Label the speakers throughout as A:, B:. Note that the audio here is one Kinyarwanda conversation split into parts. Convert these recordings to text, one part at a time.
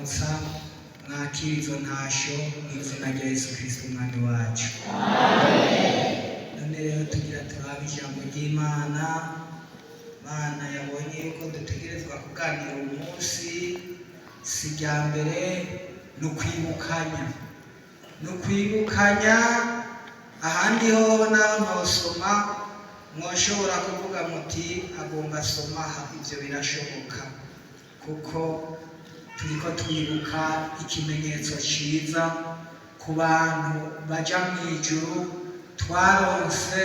A: kubaramutsa mwakira izo ntasho mu izina rya Yesu Kristo umwami wacu. None rero tugira turabe ijambo ry'Imana. Imana yabonye ko dutegerezwa kuganira umunsi si rya mbere no kwibukanya ahandi ho naho ntosoma mwoshobora kuvuga muti agomba soma ibyo birashoboka kuko turiko twibuka ikimenyetso ciza ku bantu baja mw'ijuru twaronse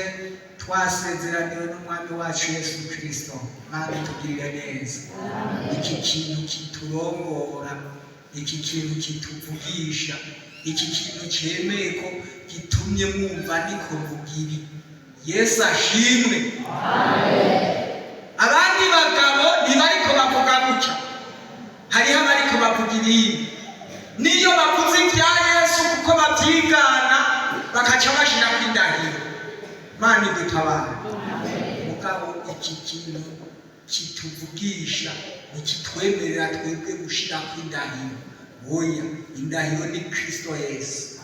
A: twasezeraniwe n'umwami wacu Yesu Kristo. Mana tugirire neza. Iki kintu kiturongora, iki kintu kituvugisha, iki kintu cemeye ko gitumye mwumva niko vugibi. Yesu ashimwe. Abandi bagabo ntibariko bavuga gutya, hariho abariko bavuga ibindi. Niyo bavuze ibya Yesu kuko babyigana bakaca bashira kw'indahiro. Mana idutabara. Mugabo iki kintu kituvugisha nikitwemerera twebwe gushira kw'indahiro. Oya, indahiro ni Kristo Yesu.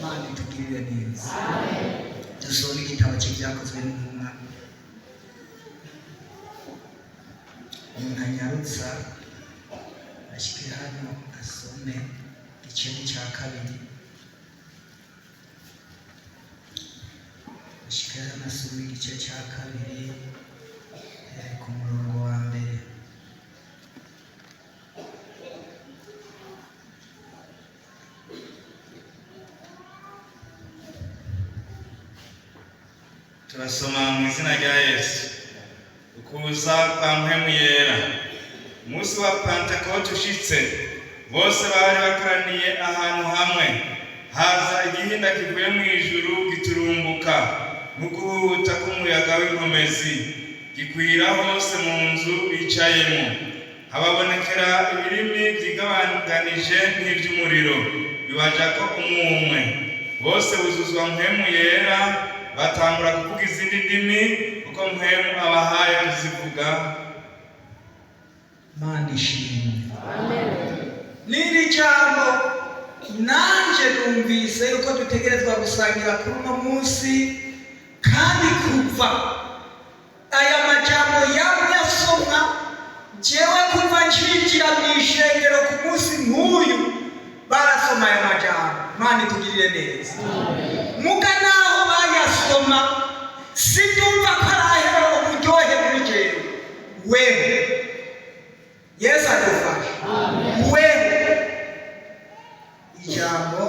A: Mana itugirire neza. Dusome igitabo cy'ibyakozwe n'intumwa. Umuntu anyarutsa ashike hano asome igice cya kabiri. Ashike hano asome igice cya kabiri ku murongo wa mbere.
B: Turasoma mu izina rya Yesu. Ukuza kwa mpwemu yera. Umunsi wa Pentekote ushitse, bose bari bakoraniye ahantu hamwe. Haza igihinda kivuye mu ijuru giturumbuka n'uguhuta k'umuyaga w'inkomezi, gikwira hose mu nzu bicayemo. Hababonekera ibirimi byigabanganije nk'iby'umuriro, bibajako umwe. Bose buzuzwa mpwemu yera, batangura kuvuga izindi ndimi kuko mpwemu abahaye kuzivuga.
A: Mana ishimwe. Niri jambo nanje numvise yuko dutegerezwa gusangira kuri uno munsi, kandi kuva aya majambo yasomwa jewe kuva nshinjira mw'ishengero ku munsi nk'uyu barasoma aya majambo. Mana itugirire neza. Muga naho bayasoma sinumva ko arahera uburyohe muri jewe. Wewe Yesu adufashe. Wewe ijambo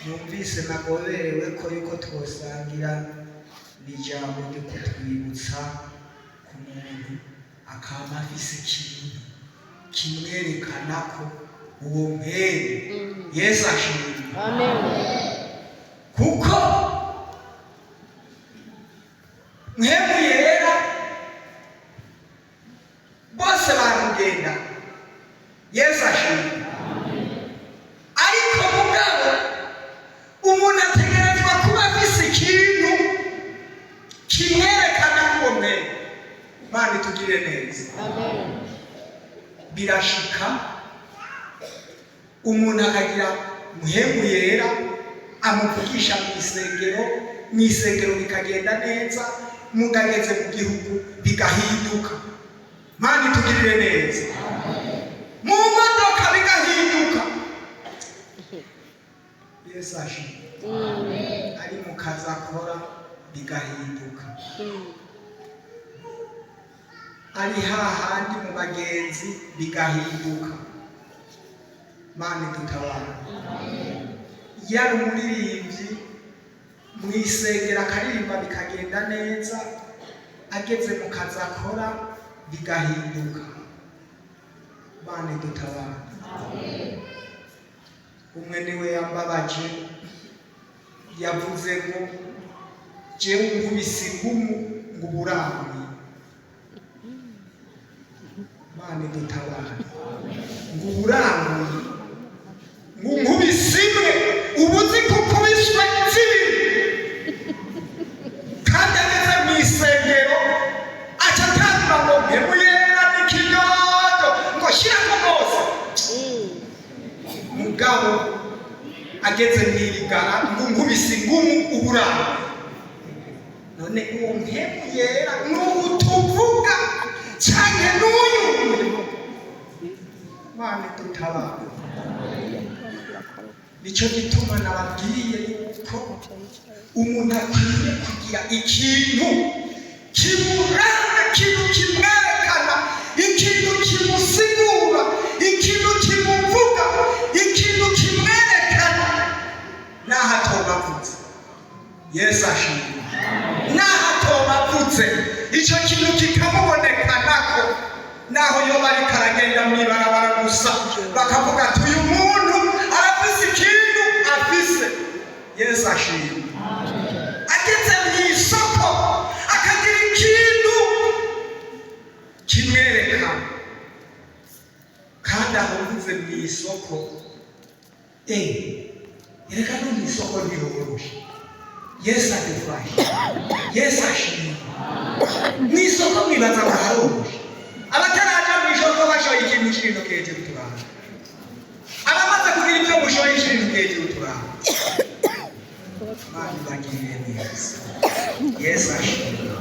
A: numvise nagoberewe ko yuko twosangira ni ijambo ryo kutwibutsa ku muntu akaba afise ikintu kimwerekana ko uwo mpere Yesu ashimwe. Kuko mpemu yera bose barugenda Yesu ashimwe. Ariko mugabo umuntu ategerezwa kuba afise ikintu kimwerekana ko mpere. Mana itugire neza. Birashika umuntu akagira mpemu yera amuvugisha mw'isengero bikagenda neza, mugageze mu gihugu bigahinduka. Mana itugirire neza. Mu modoka bigahinduka. Yesu ashimwe. Ari mu kazi akora bigahinduka. Ari hahandi mu bagenzi bigahinduka. Mana idutabara. Yari umuririmbyi mw'isengero akaririmba bikagenda neza, ageze mu kazi akora bigahinduka. Mana idutabara. Umwe niwe yambabaje yavuze ngo jewe nkubise ingumu ngo uburambuye. Mana idutabara. Ngo uburambuye ngo nkubise imwe ubuzi kukubiswe zibiri. Kandi ageze mw'isengero aca atamba ngo mpemu yera n'ikidodo ngo shirako bose. mugabo ageze mwirigara ngo nkubise ingumu uburara. None uwo mpemu yera n'ubu tuvuga cyane n'uyu Mana dutabara. Nicyo gituma nababwiye yuko umuntu akwiye kugira ikintu kimuranga, ikintu kimwerekana, ikintu kimusigura, ikintu kimuvuga, ikintu kimwerekana. Naho atobavutse, Yesu ashimwe, naho atobavutse icyo kintu kikamubonekanako. Naho yoba ariko aragenda mw'ibarabara gusa bakavuga ati uyu muntu arafise ikintu afise. Yesu ashimwe. Ageze mw'isoko akagira ikintu kimwerekana. Kandi aho uvuze mw'isoko, erega no mw'isoko ntiyoroshe. Yesu adufashe. Yesu ashimwe. Mw'isoko mwibaza ngo haroroshe. Abataraja mw'isoko bashoye ikintu kiri hejuru turaba. Abamaze kugira ibyo mushoye ikintu hejuru turaba. Mana bagiriye neza. Yesu ashimwe.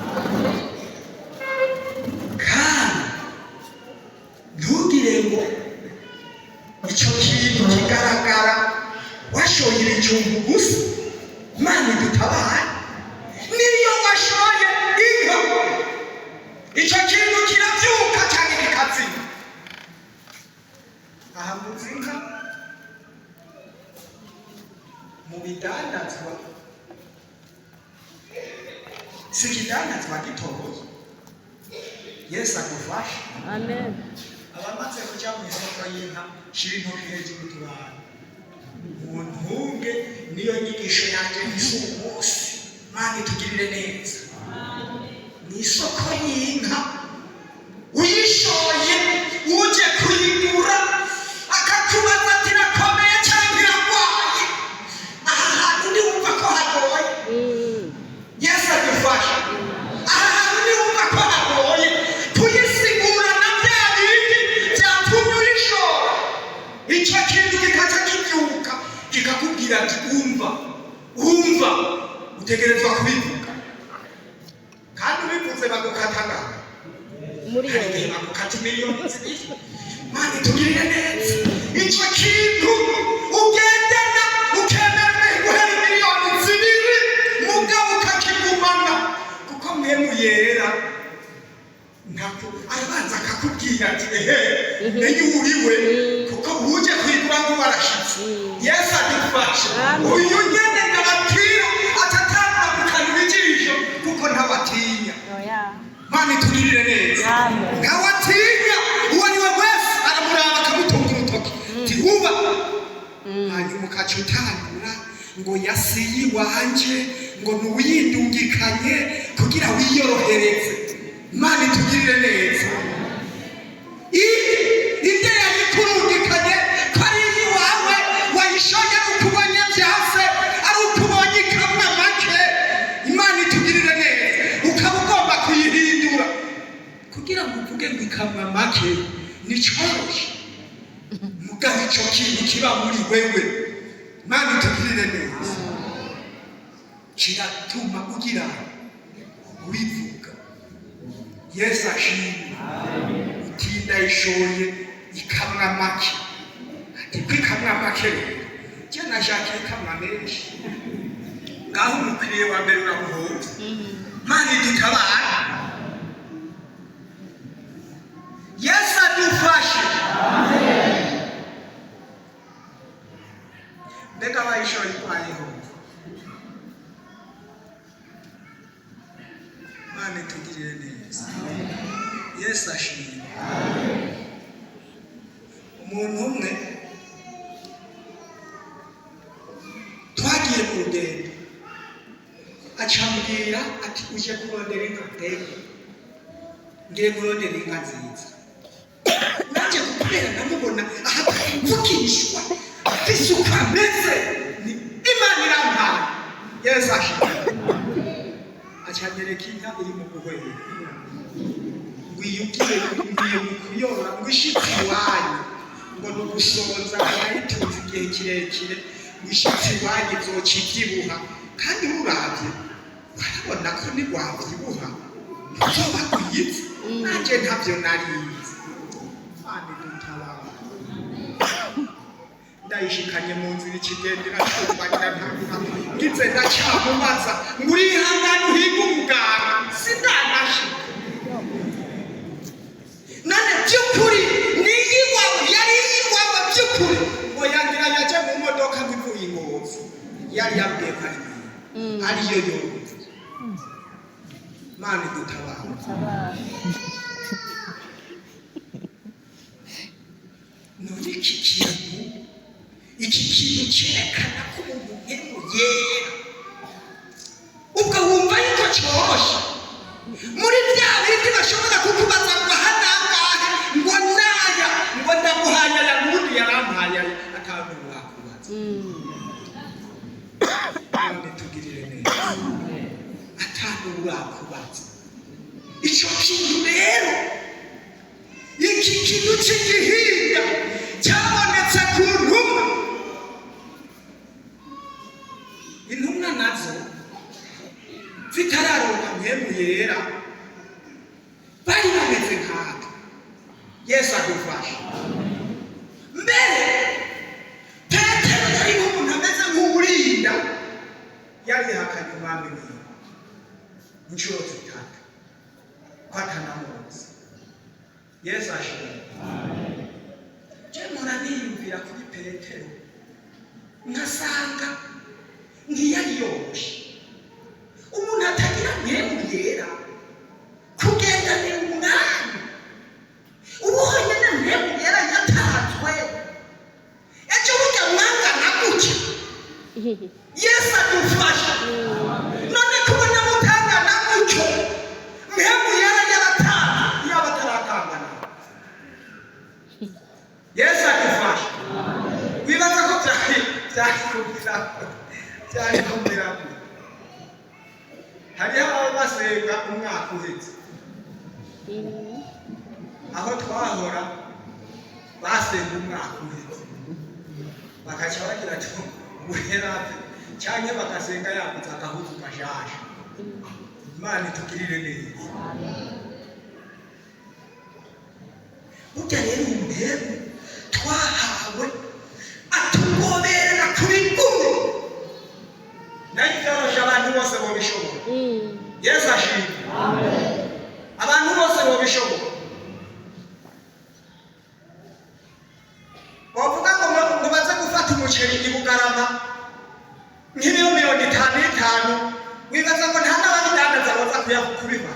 A: Kandi ntugire ngo icyo kintu kigaragara washoye icyumbu gusa. Mana dutabare. Niyo washoye inka, icyo kintu kirabyuka cyane kikazima. Aha muzinka mu bidandazwa, si ikidandazwa gitoboye. Yesu adufashe. Amen. Abamaze kujya mu isoko y'inka, shira intoki hejuru turaba. Muntunge niyo nyigisho yanjye y'uyu munsi. Mana itugirire neza. Mu isoko y'inka uyishoye uje kuyigura akakubaza ati irakomeye cyangwa irarwaye, aha hantu ndiwumva ko hagoye. Yesu adufashe. Aha hantu ndiwumva ko hagoye kuyisigura na bya bindi byatumye uyishora. Icyo kintu kikaza kibyuka kikakubwira ati umva utegerezwa kubivuga. Kandi ubivuze bagukatana muri yo bagukata miliyoni zibiri. Mana itugirire neza. Icyo kintu ugendana ukemera guhera miliyoni zibiri mugabo ukakigumana, kuko mpemu yera ntabwo arabanza akakubwira ati menye uriwe, kuko uje kwigura ngo warashitse. Yesu adufashe. Uyu nyene ndababwira atatanga gukanura ijisho kuko ntawatinya. Mana itugirire neza. Ntawatinya. Uwo ni we wese aramuraba akamutunga urutoki ati uba. Hanyuma ukaca utangura ngo yasiye iwanje ngo nuwiyindungikanye kugira wiyorohereze. Mana itugirire neza. Inde yayikurungikanye ko ari iwawe wayishoye ukubonye byase ari ukubonye ikamwa make. Imana itugirire neza. Ukaba ugomba kuyihindura kugira ngo uvuge ngo ikamwa make ni cyoroshye, mugabo icyo kintu kiba muri wewe. Mana itugirire neza. Kiratuma ugira wivuga. Yesu ashimwe. Utinda ishoye ikamwa make. Ati kwikamwa make je nashaka ikamwa menshi. Ngaho umukiriye wa mbere uramuhora. Mana dutabara. Yesu adufashe. Mbega bayishoye kwa Yehova. Mana itugirire neza. Yesu ashimwe. Umuntu umwe twagiye mu rugendo acambwira ati uje kurondera inka ndende, ngiye kurondera inka nziza. Nanjye kubera namubona ahakuvukishwa afise uko ameze, Imana irampaye. Yesu ashimwe. Acanyereka inka iri mu guhwera. Wiyubwiye kuyorora ngo ishitse iwanyu ngo ni ugusonza abayitunze igihe kirekire wishyitsi iwanyu izokibyibuha kandi urabye barabona ko ntiwabyibuha ntuzoba kuyipfa nanjye ntabyo narizi kandi dutabara ndayishikanye mu nzira ikigendera cyumvanira ntabwo ngize ndacyamubaza ngo urihangane uhiga umuganga sindanashika none by'ukuri niyiwawe yari iyiwawe by'ukuri ngo yangira yaje mu modoka ngivuye ingozi yari yabwiye ko ariyo yose Mana dutabara none iki kintu cyerekana ko umuntu yera ubwo wumva yuko cyoroshye muri bya bindi bashobora kukubaza ngo hanangahe ngo naya ngo ndaguhanya ya wundi yarampaya akantu wakubaza none tugirire neza akantu wakubaza icyo kintu rero iki kintu cy'igihinga cyabonetse ku ntumwa intumwa nazo zitararonka mpemu yera bari bameze nk'aka Yesu adufashe mbere Petero yari nk'umuntu ameze nk'uwurinda yari yahakanye umwami wiwe inshuro zitatu ko atanamuzi Yesu ashimwe je mpora niyumvira kuri Petero nkasanga ntiyari yoroshe umuntu atagira mpemu yera kugendana umwami ubuhanye na mpemu yera yatanzwe ejo burya mwangana gutya Yesu adufasha none kubona mutangana gutyo mpemu yera yaratanzwe yaba ataratangana Yesu adufasha wibaza ko byari kumira hariho abo basenga umwaka uhetse aho twahora basenga umwaka uhetse bakaca bagira ati uherate cyangwa bagasenga yakuze agahuzu gashaje Imana itugirire neza burya rero umuntu twahawe atugoberera kuri kumwe nayikarosha abantu bose bobishobora Yesu ashimwe abantu bose bobishobora bavuga ngo baze gufata umuceri i Bugarama nk'ibiro 50 wibaza ngo nta n'ababidandaza baza kubiba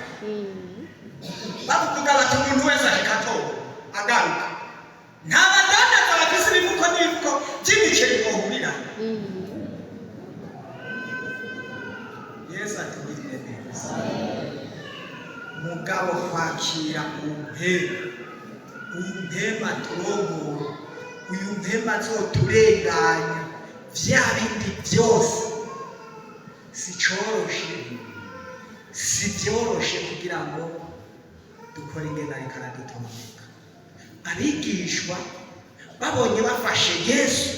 A: bavuga bati umuntu wese ashikatora agaruka nta badandaza bafise ibifuko n'ibifuko by'imiceri bohurira Yesu atugirire neza mugabo kwakira umpema turongora uyu mpema azoturenganya vya bindi byose si byoroshe kugira ngo dukore ingena ikaradutomeka abigishwa babonye bafashe Yesu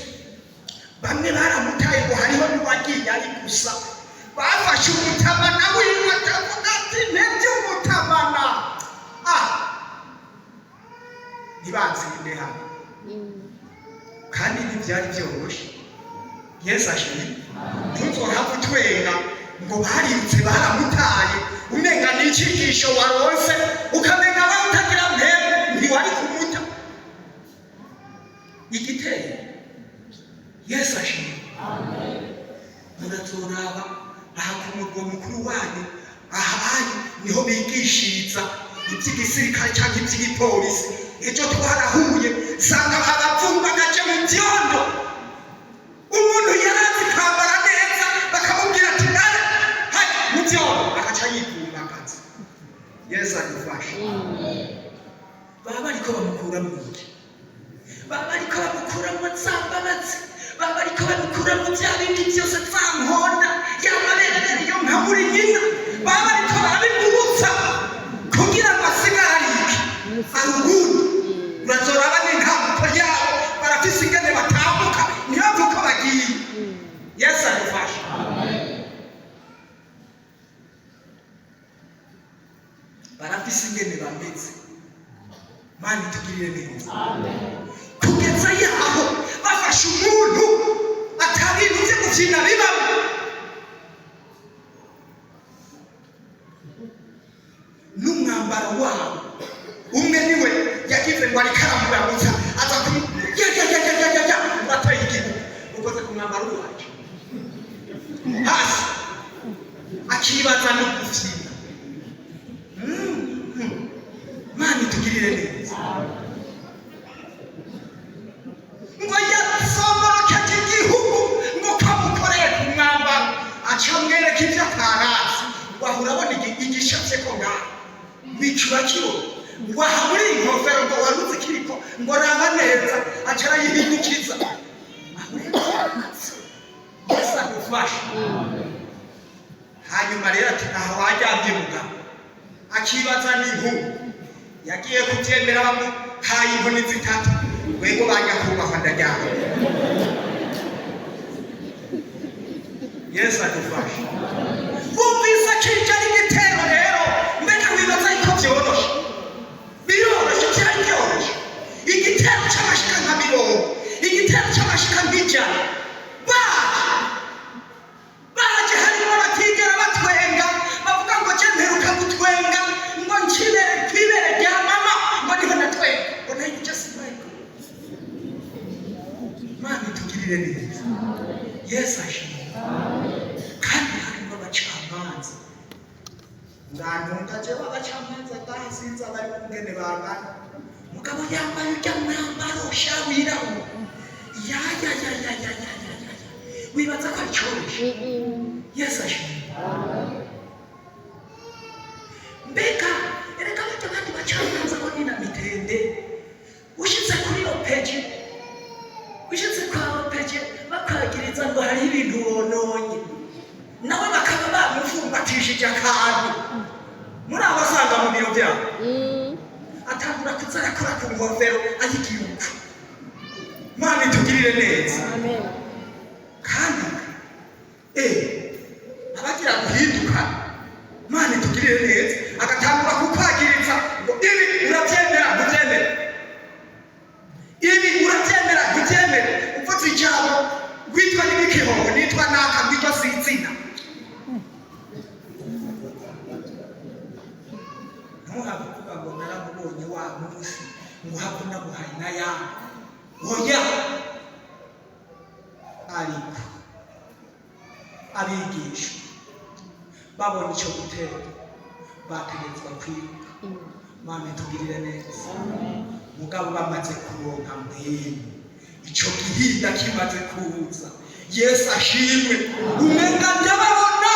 A: bamwe baramutaye ngo hariho n'uwagiye ari gusa bafashe umutamana wiwe akavuga ati ntebye umutamana ntibatsinde hano kandi ntibyari byoroshye Yesu ashimwe ntuzohava utwenga ngo barirutse baramutaye umenga n'icyigisho waronse ukamenga utagira mpemu ntiwari kumuta igiteye Yesu ashimwe murazoraba aha ku murwa mukuru wanyu ahanyu niho bigishiriza iby'igisirikare cyangwa iby'igipolisi ejo twarahuye sanga abapfumba gace mu byondo umuntu yarazi kwambara neza bakamubwira ati nare hari mu byondo agaca yikumbagaza Yesu adufashe baba bariko bamukura mu ntoki baba bariko bamukura mu nsambabatsi baba bariko bamukura mu bya bindi byose twankonda y'amabere yo nkaburi nyina baba bariko barabimubutsa kugira ngo asigare iki ubundi urazoraba n'intambuko yabo Mana itugirire neza. Kugeza yaho bafashe umuntu atabintu byo gukina bibamo. N'umwambaro wabo umwe niwe yagize ngo ari karamuramutsa aza ya bateye igihugu ukoze ku mwambaro wacu hasi akibaza no gufina. Mana itugirire neza. Ngo yasomboroke igihugu ngo kamukoreye ku mwambaro acamwereka ibyo atarazi ngo ahura abona igishatse ko ngaho bicura kibo ngo aha muri inkofero ngo warutse kiriko ngo raba neza acara yihindukiza Yesu agufashe. Hanyuma rero ati aha wajyabye mugabo akibaza n'inkuba yagiye kubyemera bamuhaye inkoni zitatu wego banyakubahwa ndajyana. Yesu agufashe. Bumvise kijya n'igitero rero mbega wibaza yuko byoroshe. Biroroshe cyari byoroshe. Igitero cy'amashika nka mirongo, igitero cy'amashika nk'ijana. Baje harimo batigera batwenga bavuga ngo je mperuka gutwenga ngo nkibere kwibere rya mama ngo niho natwenga ngo nayo just like. Mana itugirire neza. Yesu ashimwe. Kandi harimo abacamanza. Ndantunga jewe abacamanza ndahasinze abari kungene bangana. Mugabo yambaye ujya mwambaro shawiraho. Ya wibaza ko aricyoroshe. Yesu ashimwe. Mbega ereka bajya kandi bacamanza ngo nina mitende ushitse kuri iyo peji bakagiriza ngo hari ibintu wononye nawe bakaba bamufumbatishije akantu muri abasanga mu biro byabo atangura kuza arakora ku ngofero ayigihugu. Mana itugirire neza. Kandi abagira guhinduka Mana itugirire neza agatangura kukwagiriza ngo ibi urabyemera ntubyemere, ibi urabyemera ntubyemere. Upfutse ijambo witwa n'ibikihongo nitwa naka witwa sinzina ntuhabwe kuvuga ngo naramubonye wa munsi ngo habe naguhaye n'ayandi. Oya, ariko abigisha babonye icyo gutera bategetswe kwiruka. Mana itugirire neza. Mugabo bamaze kuronka mwene icyo gihinda kimaze kuza. Yesu ashimwe. Umenga ndababona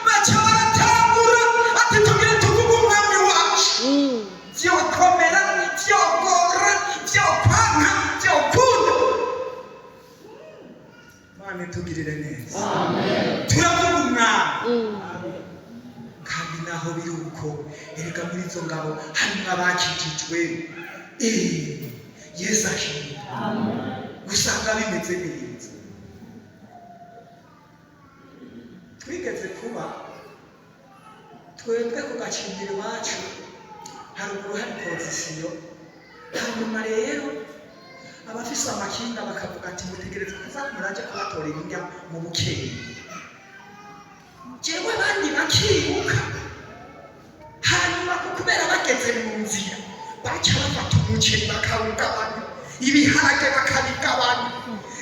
A: baca baratangura ati tugire tuvuge umwami wacu. Vyokomera, vyogora, vyokwanka, vyokunda. Mana itugirire neza. Turavuga umwami. Kandi naho biri uko erega muri izo ngabo harimo abakijijwe. Yesu ashimwe. Usanga bimeze neza. Twigeze kuba twebwe ku gacimbiro iwacu haruguru hari pozisiyo. Hanyuma rero abafise amakinga bakavuga ati mutegereze kuza muraje kubatorera indya mu bukeye. Jewe abandi bakiruka. Hanyuma kubera bageze mu nzira baca bafata umuceri bakawugabanya, ibiharage bakabigabanya.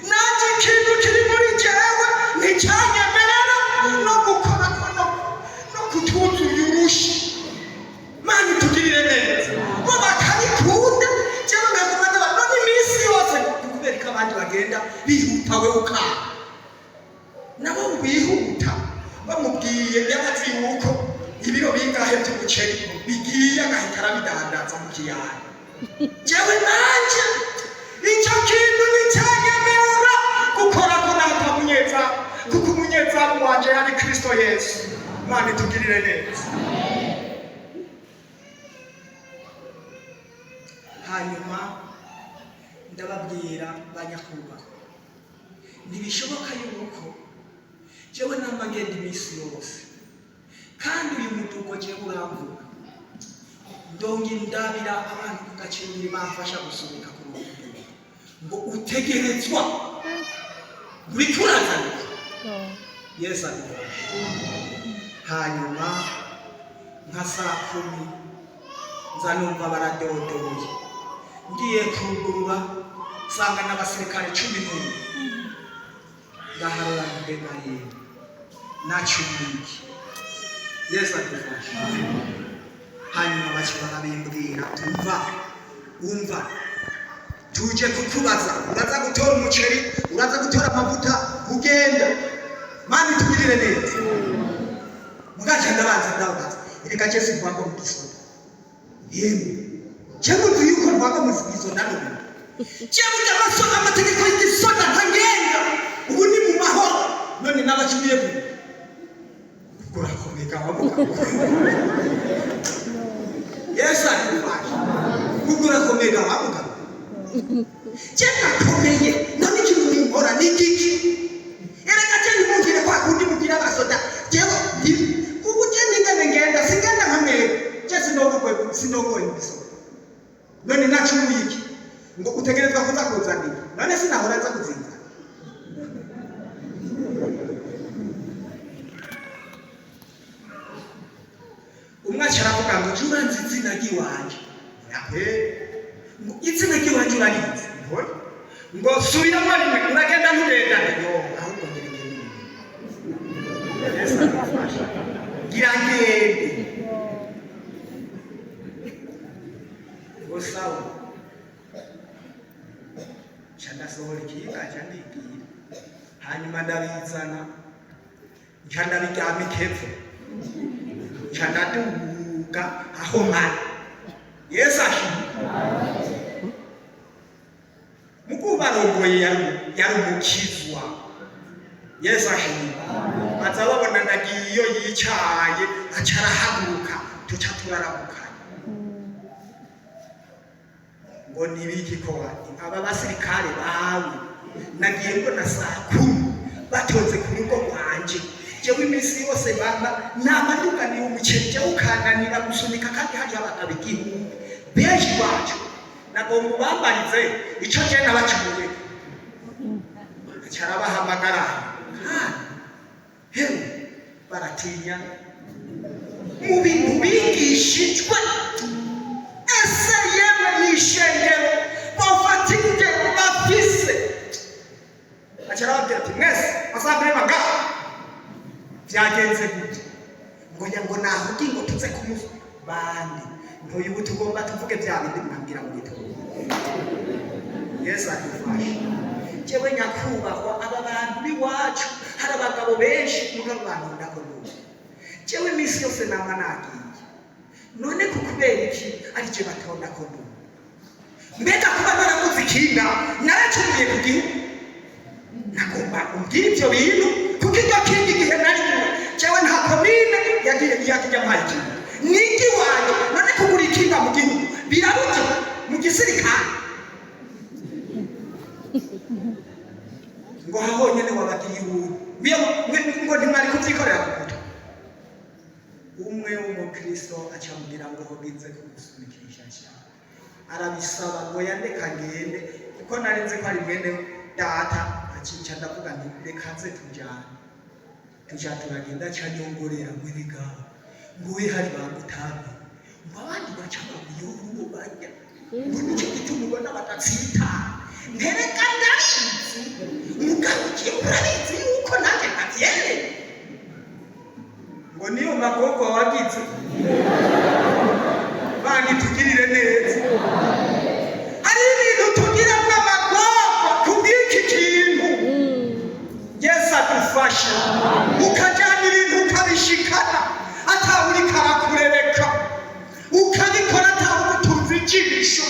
A: Nanje ikintu kiri muri jewe nticyanyemerera no gukora no kutuzuye urushi. Mana itugirire neza. Bo bakabikunda jewe nkagumana none iminsi yose kubera ko abandi bagenda bihuta we ukaba nabo bihuta bamubwiye yabazi yuko ibiro bingahe by'umuceri bigiye agahita arabidandaza mu kiyaya. Jewe nanje icyo kintu nicyanyemerera gukora ko natamunyeza kuko umunyezamu wanje yari Kristo Yesu. Mana itugirire neza. Hanyuma ndababwira banyakubahwa ntibishoboka yuko jewe namagenda iminsi yose kandi uyu mutugo jewe uramvuga ndongi ndabira abantu kugacengera bamfasha gusunika ku rukundo ngo utegerezwa buri kurazana Yesu adufashe. Hanyuma nka saa 10 nza numva baradodoye, ngiye kugurura nsanga n'abasirikare 11 ndaharura mbega yewe nacumiki. Yesu adufashe. Hanyuma bakira babimbwira umva tuje kukubaza, uraza gutora umuceri, uraza gutora amavuta, ugenda mani tugirire neza. Mugaje ndabanza ndabaza reka Yesu kwako mukisoda yemwe cyangwa yuko rwako muzigisoda none cyangwa y'amasoda amategeko y'igisoda ntangenga ubu ni mu mahoro none n'abakibiye kurakomeka wavuga Yesu adufashe. Kurakomeka wavuga cyangwa komeye none ikintu nkora ni giki ereka cyane mungire kwa kundi mugira abasoda jewe ubu cyane ngenda singenda hamwe cyese sinogwe ibisoda none nacumuyiki ngo utegerezwa kuza kuzanira none sinahora nza kuzinza umwacha aravuga ngo jura nzizina giwanje yahe izina giwanje urarize ngo subira muri mwe uragenda ntugenda yo ahubwo ngirengende Yesu adufashe girangende sawa chandasohora ikiga cyandigira hanyuma ndabizana cyandabiryamikepfo chandaduka aho mali Yesu ashimwe. Mukubarongoye yarumukizwa Yesu ashimwe. Bazababona ndagiyo yicaye acarahaguruka tuca turarabuka ngo nibiki ko aba basirikare bawe nagiye ngo na saa 10 batonze ku rugo rwanje jewe iminsi yose bamba namaduka ni umuceri je ukananira gusunika kandi haje abagabo igihumbi benshi bacu nagomba bambarize ico je nabacumuye acara bahamagara hewe baratinya mu bintu bigishijwe ese yewe nishengero bafatinde bafise acara babwira ati mwese asabe maga byagenze gute ngo naho ngo tuze kumufa bandi ntoyi ubu tugomba tuvuge bya bindi mwambwira mu gitabo. Yesu adufashe. Jewe nyakubahwa aba bantu biwacu hari abagabo benshi muga abantu ndakora jewe misi yose namanagiye none kukubera iki ari je batonda ko mbega kuba naraguze ikinga naracumuye ku gihugu nagomba kumbwira ibyo bintu kuko ibyo kindi gihe nari jewe nta komine yagiye yakijya mpaki niki wanyu none kugura ikinga mu gihugu birabuze mu gisirikare ngo haho nyene wabagiye ngo ntimari kuvyikorera kukuta umwe w'umukristo acambwira ngo hogize kugusunikisha cyane arabisaba ngo yandeka ngende kuko narinze ko ari mwene data acica ndavuga nti reka nze tujana turagenda cyanyongorera mwiriga ngo we hari bagutabe ngo abandi baca babiyuru bajya ngo nicyo gituma ubona batatsita ntereka ndabizi mugarukiye urabizi yuko nanjye ntabyere ngo niyo magogo wagize bandi tugirire neza hari ibintu tugira n'amagogo kubw'iki kintu Yesu adufashe ukajyana ibintu ukabishikana atawuri karakurereka ukabikora atawuri utunze ijisho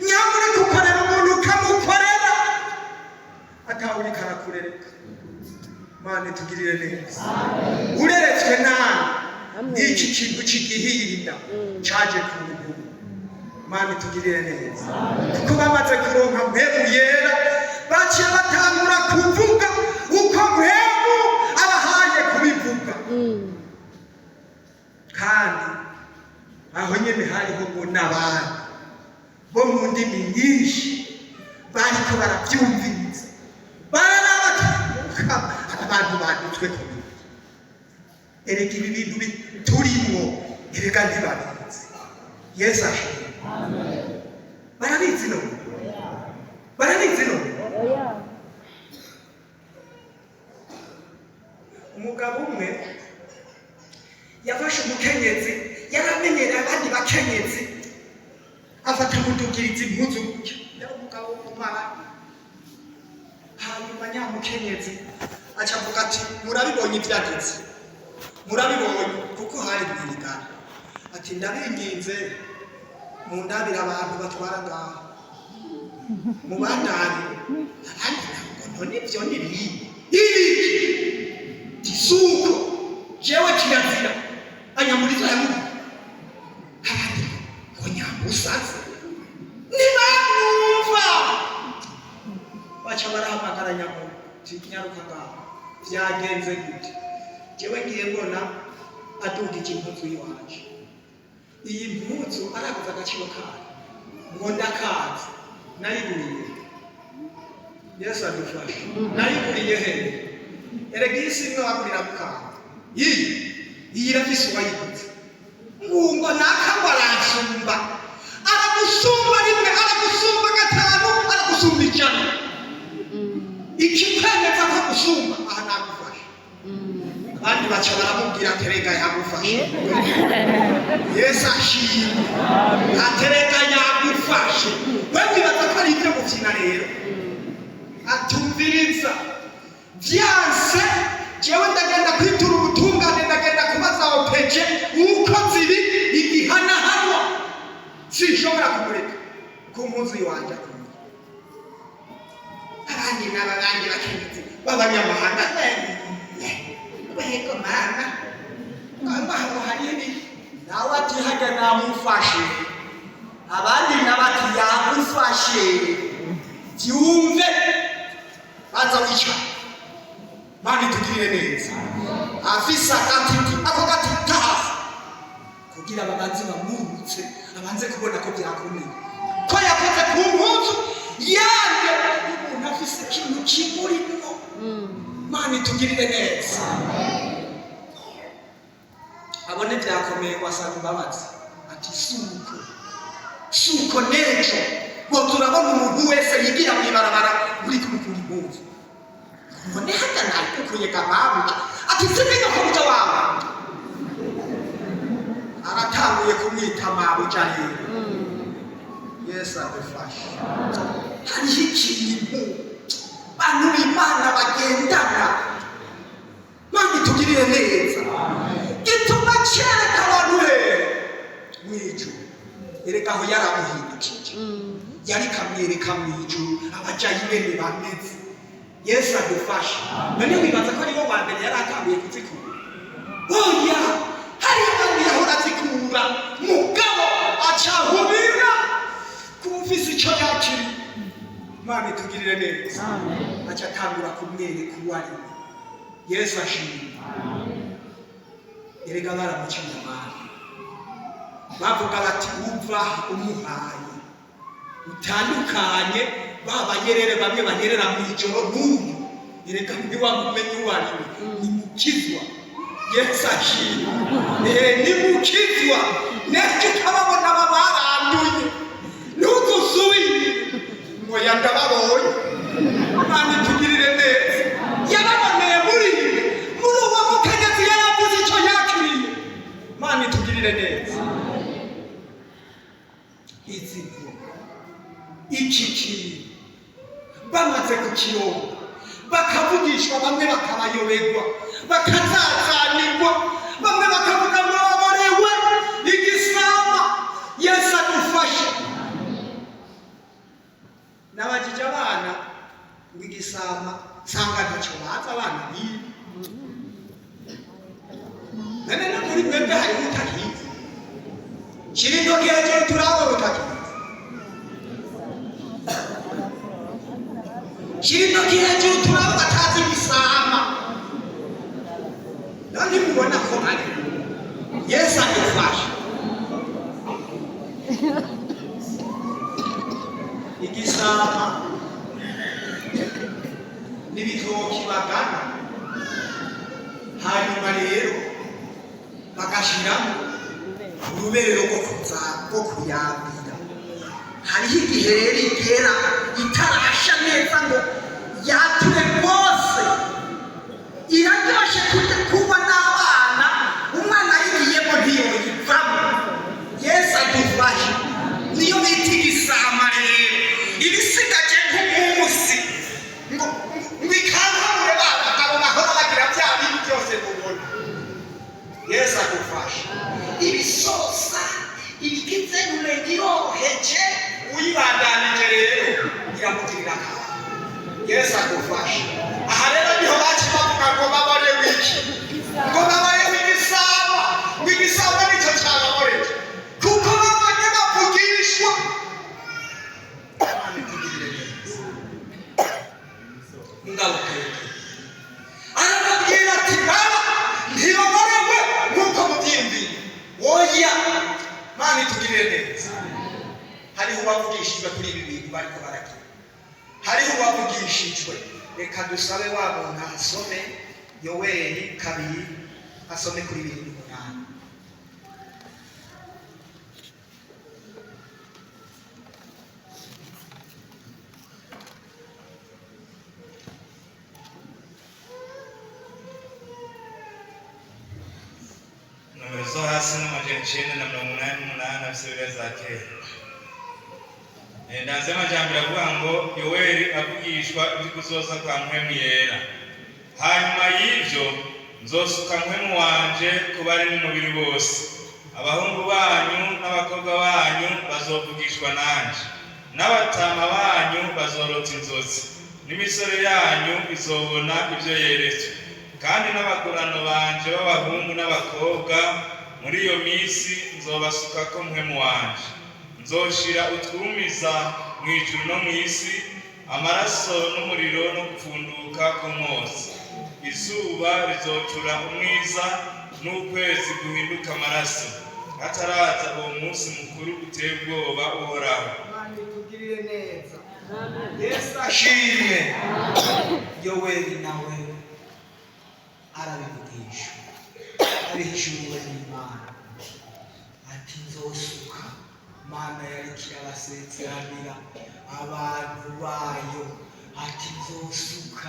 A: nyamuri kukorera umuntu ukamukorera atawuri karakurereka Mane tugirire neza ureretswe nawe iki kintu kigihirinda caje kurugo Mane tugirire neza kuko bamaze kuronka mpemu yera baciye batangura kuvuga uko mpemu abahaye kubivuga kandi aho nyene n'abandi bo mu ndimi nyinshi bariko barabyumviriza barabatamuka abantu banditswe ku bintu erega ibi bintu turimo erega ntibabizi yesu ashimwe barabizi no umugabo umwe yafashe umukenyezi yaramenyereye abandi bakenyezi afata mudugiriza impuzu gutya yari umugabo w'umumara hanyuma nyamukenyezi aca avuga ati murabibonye ibyageze murabibonye kuko hari mwirigana ati ndabinginze mundabira abantu batwara ngaho mubandane abandi ntabwo nibyo nibiyi isuko jewe kirazira anyamuriza yamuha abandi ngo nyamusaze ntibamwumva baca barahamagara nyamuti nyaruka ngaho byagenze gute jewe ngiye mbona adugije impuzu y'iwacu iyi mpuzu araguza agaciro kayo ngo ndakazi nayiguriye yesu adufashe nayiguriye hehe erega iyi si imwe wagurira mukaha iyi irafise uwayiguze ngo nakangwa aransumba aragusumba rimwe aragusumba gatanu aragusumba ijana ikikwemeza ko agusumba aha nagufashe abandi baca baramubwira aterega yagufashe yesu ashimwe aterega yagufashe we wibaza ko ari ibyo gukina rero atumviriza byanse jewe ndagenda kwitura ubutungane ndagenda kubaza opeje uko ziri igihanahanwa sinshobora kumureka ku mpuzu iwanje abandi n'abandi bakenyezi b'abanyamahanga wego mana ngaho hari nawe ati hajya namufashe abandi nabati yagufashe byumve baza wicara mani tugirire neza afisa gatiti ako gatiti kugira ababanzi bamurutse abanze kubona ko byakomeye ko yakoze ku mpuzu yange umuntu afise ikintu kimurimo mani tugirire neza abone byakomeye wasanga imbabazi ati suko nejo ngo turabona umuntu wese yigira mwibarabara uri kumukura impuzu mbone hata nakukuye kamabuja ati siniko kubuja wawe aratanguye kumwita mabuja rero yesu adufashe hariho ikintu bantu b'Imana bagendana mani tugirire neza gituma cyereka abantu mw'ijuru ereka aho yaramuhindukije yari kamwereka mw'ijuru abajayi bene bameze yesu adufashe none wibaza ko aribo wa mbere yari atanguye kuzikura oya hari abandi yahora azikura mugabo acahubira kumvise icyo yakiri mani tugirire neza aca atangura kumwereka uwo ari we yesu ashimwe erega baramuciye amande bavuga bati umva umuhaye utandukanye babanyerere bamwe banyerera mu ijoro n'ubu erega ntiwamumenye uwo ari we ni mukizwa yesu ashimwe ni mukizwa n'ejo ukababona babaranduye n'udusubire ngo yandababonye mani tugirire neza yaraboneye muri uwo mukenyezi yaravuze icyo yakiriye mani tugirire neza izigo iki kintu bamaze kukironga bakavugishwa bamwe bakabayoberwa bakazazanirwa bamwe bakavuga ngo baborewe igisama yesu adufashe nabajije abana ngo igisama nsanga ntacyo bazi abana bibi none no muri mwebwe hari utakizi shira intoki hejuru turabona utakizi shira intoki hejuru turabona batazi igisama none mubona ko ari yesu adufashe igisama n'ibitoki bagana, hanyuma rero bagashiramo uruberero rwo kuyambira. Hariho igihe rero igera itarasha neza ngo yature rwose, iraryoshe kuba n'abana, umwana yigiyemo ntiyoyivamo. Yesu adufashe. Niyo bita igisama rero, ibisigaje nk'umunsi ngo ikankamure ba bagabo bahora bagira bya bintu byose mubona. Yesu adufashe. Ibisosa ibigize yoroheje, uyibandanije rero iramugirira akamaro. Yesu adufashe. Aha rero niho baci bavuga ngo babone wiki, ngo babone w'igisama, ngo igisama nicyo cyababoreje, kuko babonye bavugishwa. Arababwira ati baba ntibaborewe nk'uko mubyiyumviye. Oya, Mana itugirire neza. Hariho uwavugishijwe kuri ibi bintu bariko baragira, hariho uwavugishijwe. Reka dusabe wa muntu asome Yoweli 2, asome kuri 7:8.
B: Nomero zo hasi n'amajana 988 afise za kera. Ndanze amajambere avuga ngo Yoweli avugishwa iby'ukuzoza kwa mpwemu yera. Hanyuma y'ivyo nzosuka mpwemu wanje ku bari mu mubiri bose. Abahungu banyu n'abakobwa banyu bazovugishwa nanje, n'abatama banyu bazorota inzozi, n'imisore yanyu izobona ibyo yeretswe. Kandi n'abagurano banje b'abahungu n'abakobwa muri iyo minsi nzobasukako mpwemu wanje. Nzoshira utwumiza mu ijuru no mu isi, amaraso n'umuriro no gupfunduka k'umwotsi. Izuba rizocura umwiza n'ukwezi guhinduka amaraso, hataraza uwo munsi mukuru uteye ubwoba uhoraho.
A: Mana itugirire neza. Yesu ashimwe. Yoweli nawe arabivugisha, abihishuriwe n'Imana ati nzosuka. Mana yarikira abasezeranira abantu bayo ati nzosuka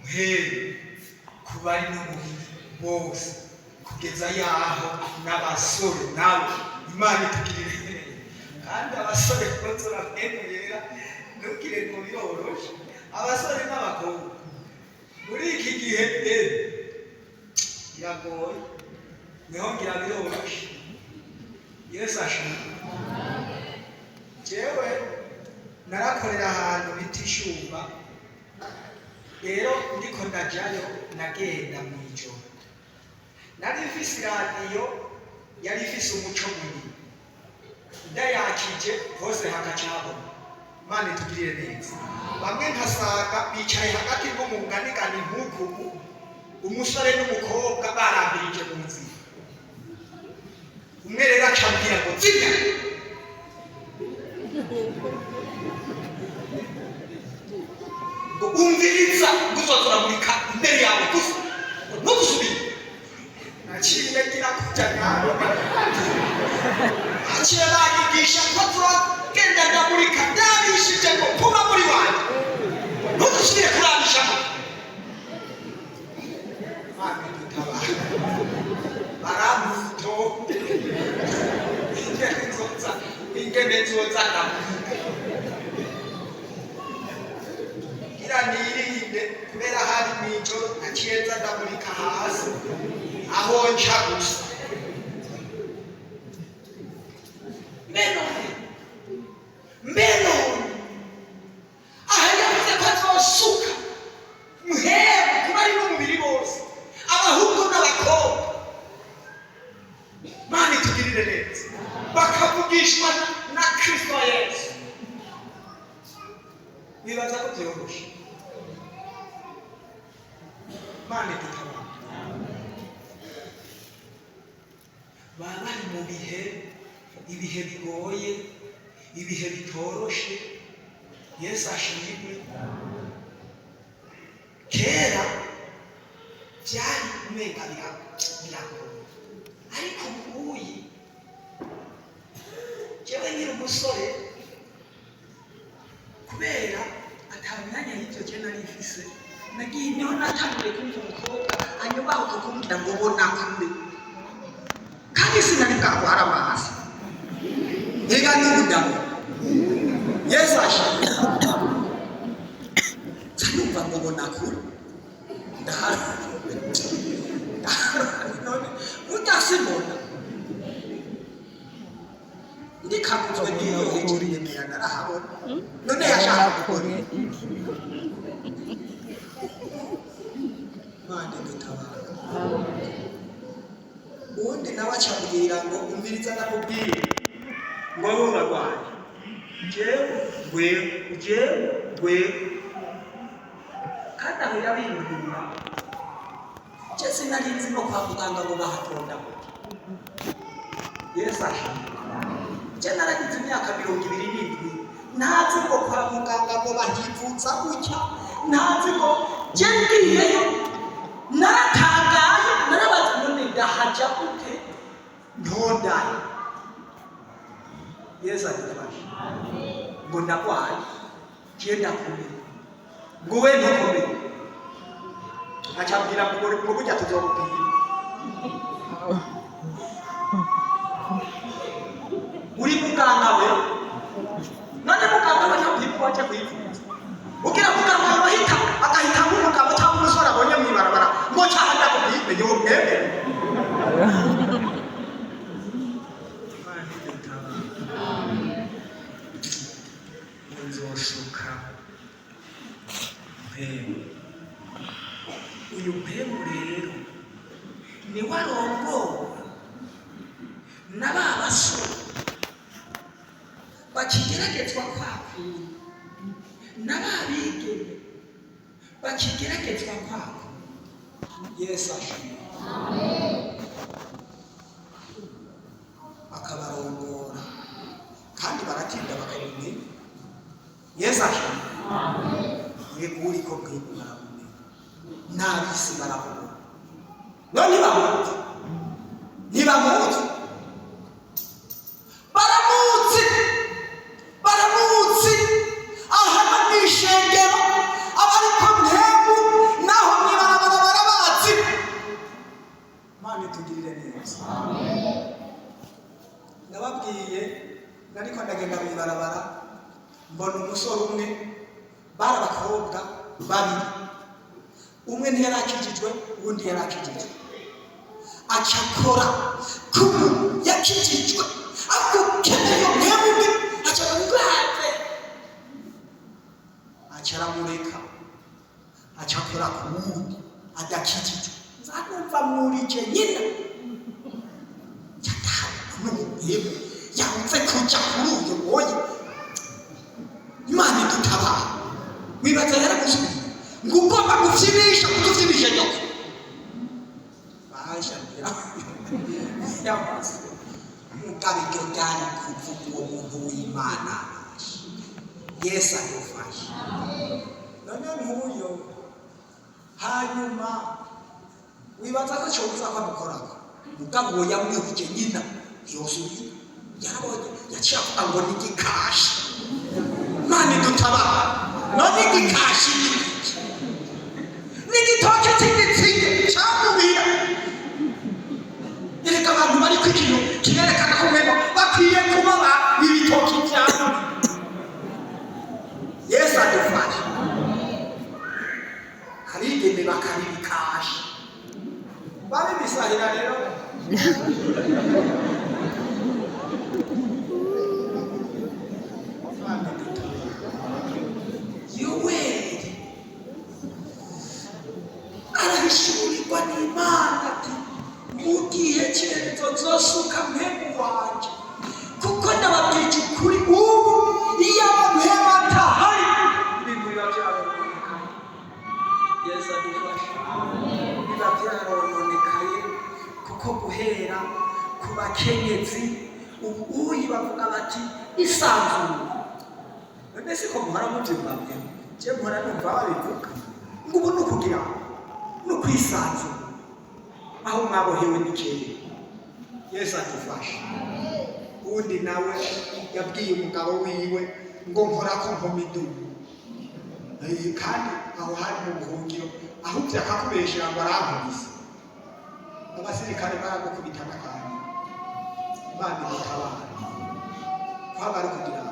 A: mpemu ku bari n'umubiri bose, kugeza yaho n'abasore nabo. Imana itugirire neza. Kandi abasore kubatura mpemu yera ntukire ngo biroroshe. Abasore n'abakobwa muri iki gihe biragoye, niho ngira biroroshe. Yesu ashimwe. Jewe narakorera ahantu bita Ishumba, rero ndiko ndajayo nagenda mu ijoro. Nari mfise iradiyo yari ifise umuco munini, ndayakije hose hagacahabona. Imana itugirire neza. Bamwe nkasanga bicaye hagati nko mu nganigani nk'uku, umusore n'umukobwa barambirije mu nzira. Umwe rero acambwira ngo zimya, ngo umviriza guzoturamurika imbere yawe gusa ntugusubire. Naciye ngira kuja nawe, aciye banyigisha ko turagenda ndamurika ndabishije ngo kuba muri wanjye ntugusubire kurabishamo. Mana dutabara. Baramuto ingene nzoza ndamuka gira nirinde, kubera hari mw'ijoro naciye nza ndamurika hasi aho nca gusa. Mbeno aha yavuze ko azosuka muhemu ku bari n'umubiri bose, abahungu n'abakobwa. Mana itugirire neza. Bakavugishwa na Kristo Yesu. Bibaza ko byoroshe. Mana idutabara. Baba bari mu ibihe bigoye, ibihe bitoroshe, Yesu ashimwe. Kera byari umenga biragoye, ariko ubuye jewe nkiri umusore, kubera atamwanya y'ibyo je nari mfise, nagiye niho natangiye kumva umukobwa anyubahuka kumbwira ngo bona kure, kandi sinari bwagwara amazi. Ega n'ubudamo Yesu ashimwe. Sanumva ngo bona kure none utasimona ndikanguzwe niyo hejuru narahabona, none yashaka gukora Mande dutabara. Ubundi nawe acambwira ngo umviriza nakubwira ngo wowe urarwaye, jewe kandi aho yabimbwira je sinari nzi no kwa muganga ngo bahatonda gute. Yesu ashimwe. Je naragize imyaka 27 ntazi ngo kwa muganga ngo bahivutsa gutya, ntazi ngo je ngiyeyo naratangaye, narabaza none ndahaja gute ntondaye. Yesu adufashe. Ngo ndakwaye je ndakomeye, ngo we ntukomeye, acambwira ngo burya tuzokupima. Uri muganga we, none muganga we ntabwo waje kwivuza, ugira muganga bahita agahitamo umugabo cyangwa umusore abonye mwibarabara ngo cyangwa ndakubwire yo mwebe. Nzoshuka mpemu. Uyu mpemu rero ni warongowe na ba basore bakigeragezwa kwakura, na ba bigeme bakigeragezwa kwakura. Yesu ashimwe. Akabarongora kandi baratinda bakabimenya. Yesu ashimwe. Yego uriko bwibura n'abisi barabona, none ntibamuzi baramuzi ahana n'ishengero abariko mpemu naho mwibarabara barabazi. Mana tugirire neza. Nababwiye nariko ndagenda mwibarabara mbona umusore umwe, bari abakobwa babiri, umwe ntiyarakijijwe uwundi yarakijijwe, acakora kumu yakijijwe akukeneye mwemwe acakugwaze, acaramureka acakora kuwundi adakijijwe. Nzanumva murije nyina yataye yawuze kuja kuri uyu moyi. Imana idutabara. Wibaza yaragusubiye ngo ugomba gupfimisha kudupfimisha nyoko bashangira yamaze mukabiryo byari kuvuga uwo muntu w'Imana. Yesu adufashe. None nk'uyo hanyuma wibaza ko cyobuza kwamukorako mugabo yamwibije nyina yosubiye yarabonye yaciye avuga ngo ni igikashi. Mani dutabara. None igikashi n'igitoke cy'igitsina cyamubira. Erega abantu bari kw'ikintu kinerekana ko mwebo bakwiye kuba ibitoki byabo. Yesu adufashe. Harigeme bakabikashi babibisahira rero. Yoweri arahishurirwa n'Imana ati mu gihe cyerezo nzosuka mpemu wanje, kuko ndababwira ukuri ubu iyo mpemu atahari ibintu biba byarononekaye. Yesu adufashe. Biba byarononekaye kuko guhera ku bakenyezi ubu bavuga bati isanzure none siko muhora muvyumvamye je muhora numva babivuga ngo ubu nukugira nukwisanzura aho mwabohewe n'ikeye. Yesu adufashe. Undi nawe yabwiye umugabo wiwe ngo nkorako nkomidubu kandi aho hari mu buhungiro aho byakakubeshera ngo arankubise abasirikare baragukubita n'akanya Imana imutabara kwaba ari kugira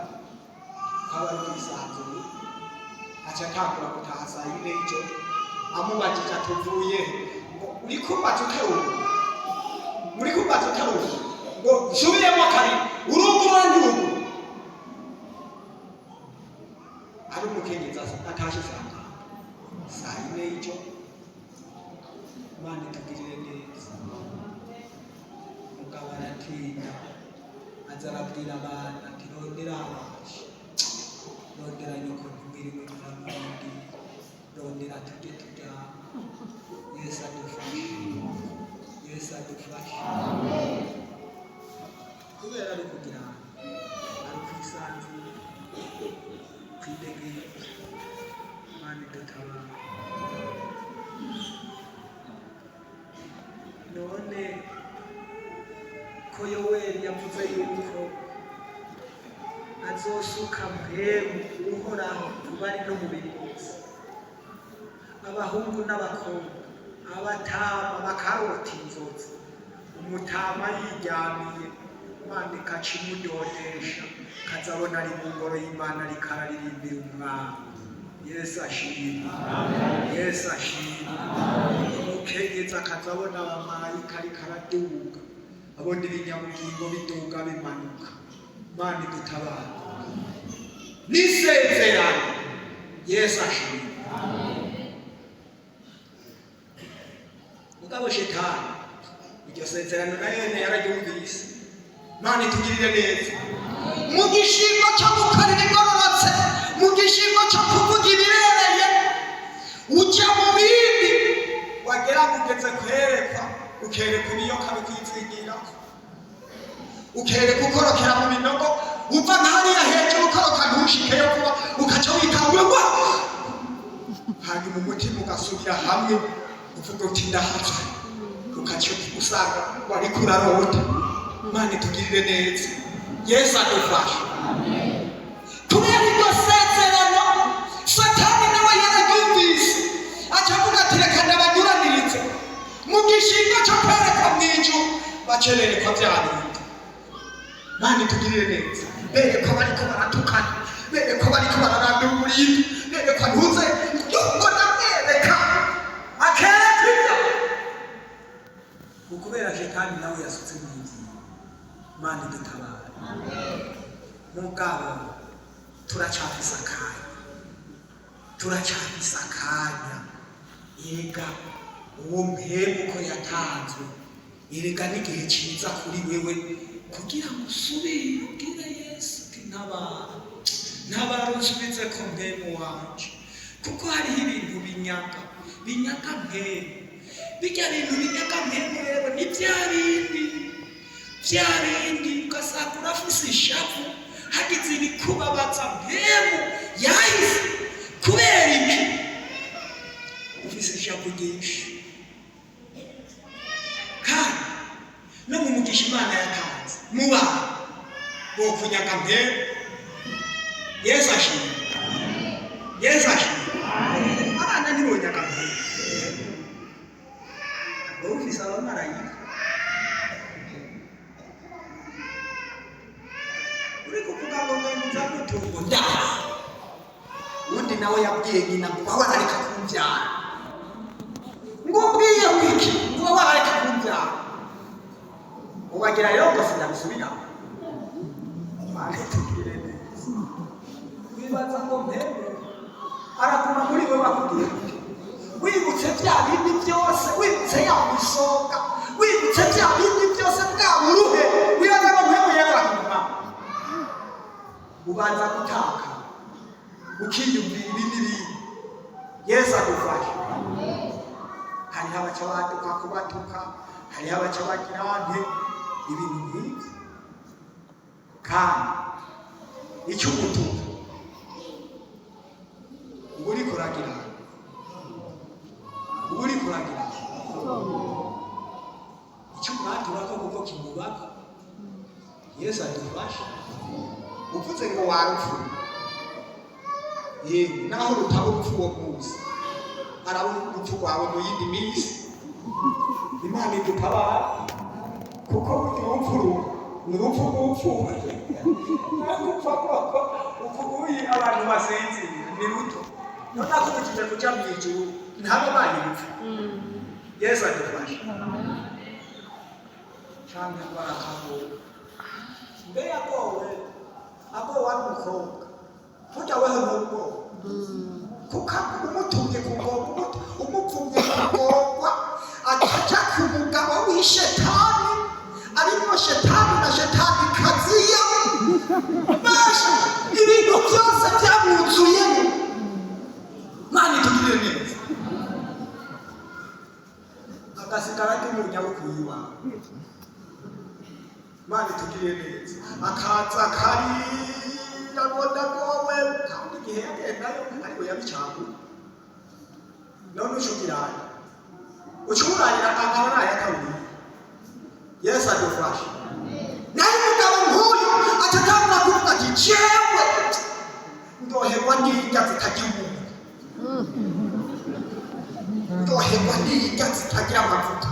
A: kwaba ari kwisanzura aca atangura gutaha saa yine y'ijoro amubajije atuvuye uri kumbaza utaruka muri kumbaza utaruka ngo nsubiremo kare urugura ndugu ari umukenyezi atashe saa yine y'ijoro. Imana itugirire neza. Mugabo aratinda aza arabwira abana ati rondera abaje rondera nyoko ntibwiriwe muramundi rondera tujye turyama. Yesu adufashe. Yesu adufashe. Kubera ari kugira ari kwisanzura kwidegera. Imana idutabara. None ko Yoweri yavuze yuko azosuka mpemu uhoraho kubari no mubiri wose, abahungu n'abakobwa, abatama bakarota inzozi, umutama yiryamiye Imana ikaca imudodesha kazabona ari mu ngoro y'Imana rikararirimbira umwami. Yesu ashimwe. Yesu ashimwe. Umukenyezi akazabona abamarayika ariko araduga abona ibinyabugingo biduga bimanuka. Imana idutabara. N'isezerano. Yesu ashimwe. Mugabo shetani iryo sezerano nayo yararyumvise. Imana itugirire neza. Mu gishingo cyo gukora ibigororotse, mu gishingo cyo kuvuga ibibereye, ujya mu bindi wagera kugeze kwerekwa ukereka ibiyoka bikwizingirako, ukereka ukorokera mu binogo uva nk'hariya hejuru ukoroka ntushikeyo kuba ukaca wikangura hanyuma umutima ugasubira hamwe uvuga uti ndahaza ukaca usanga wariko urarota. Imana itugirire neza. Yesu adufashe. Kubera iryo sezerano Satani nawe yararyumvise acavuga ati reka ndabanyuraniritse mu gishingo cyo kwerekwa mw'ijuru bacerereka byarinda. Imana itugirire neza. Berekwa bariko baratukana, berekwa bariko bararambira umurindi, berekwa ntuze yuko ndamwereka akereka ukubera shetani nawe yasutse mw'ijuru. Imana idutabara. Mugabo turacafise akanya yega uwo mpemu ko yatanzwe erega n'igihe ciza kuri wewe kugira ngo usubire ubwire Yesu uti ntabara unsubize ko mpemu wanje, kuko hariho ibintu binyaga mpemu. Bijya bintu binyaga mpemu rero ni bya bindi ugasanga urafise ishavu hagize ibikubabaza mpemu yahise kubera iki ufise ishavu ryinshi. Kandi no mu mugisha Imana yatanze mu bantu bo kunyaga mpemu. Yesu ashimwe. Yesu ashimwe. Abana ntibonyaga mpemu. Wowe ufise abamarayika uri kuvuga ngo nza gutungo ndaha. Undi nawe yabwiye nyina ngo wabarareka kumbyara, ngo ubwiye wiki ngo wabarareka kumbyara ubagira rero ngo sinabisubiramo. Imana itugirire neza. Wibaza ngo mpemu arakuma muri we bakubwiye wibutse bya bindi byose, wibutse ya misonga, wibutse bya bindi byose bwa buruhe, wibaza ngo mpemu yarakuma ubanza gutaka ukiyumvira ibindi bintu. Yesu adufashe. Hariho abaca baduka kubatuka, hariho abaca bagira nte ibintu nk'ibyo. Kandi icyo gutuka kuragira uri kuragira icyo mwatura ko kuko kimubaka Yesu adufasha uvuze ngo warupfu yewe naho rutaba urupfu uwo munsi araba urupfu rwawe mu yindi minsi Imana idutabara kuko urupfu ni urupfu rw'upfuye gupfa koko upfuye abantu basinzira ni ruto none akubikije kuja mu ijuru ntabo bayipfa Yesu adufasha cyangwa barakagowe mbe yagowe ari umukobwa burya weho n'ubwo kuko umutumye kugorwa umupfumye kugorwa akaja ku mugabo w'ishetani arimo shetani na shetani kaziya basha ibintu byose byamwuzuyemo Mana itugirire neza agasigara k'umuryango kuyiwa Mana itugirire neza akaza karira bodagowe kandi igihe yagendayo ariko yabicagu none ushukiranye ushuranye akabara yakabiri Yesu adufashe naye umugabo nk'uyu atatangura kuvuga ati jewe ndoherwa n'irya zitagira umuntu ndoherwa n'irya zitagira amavuta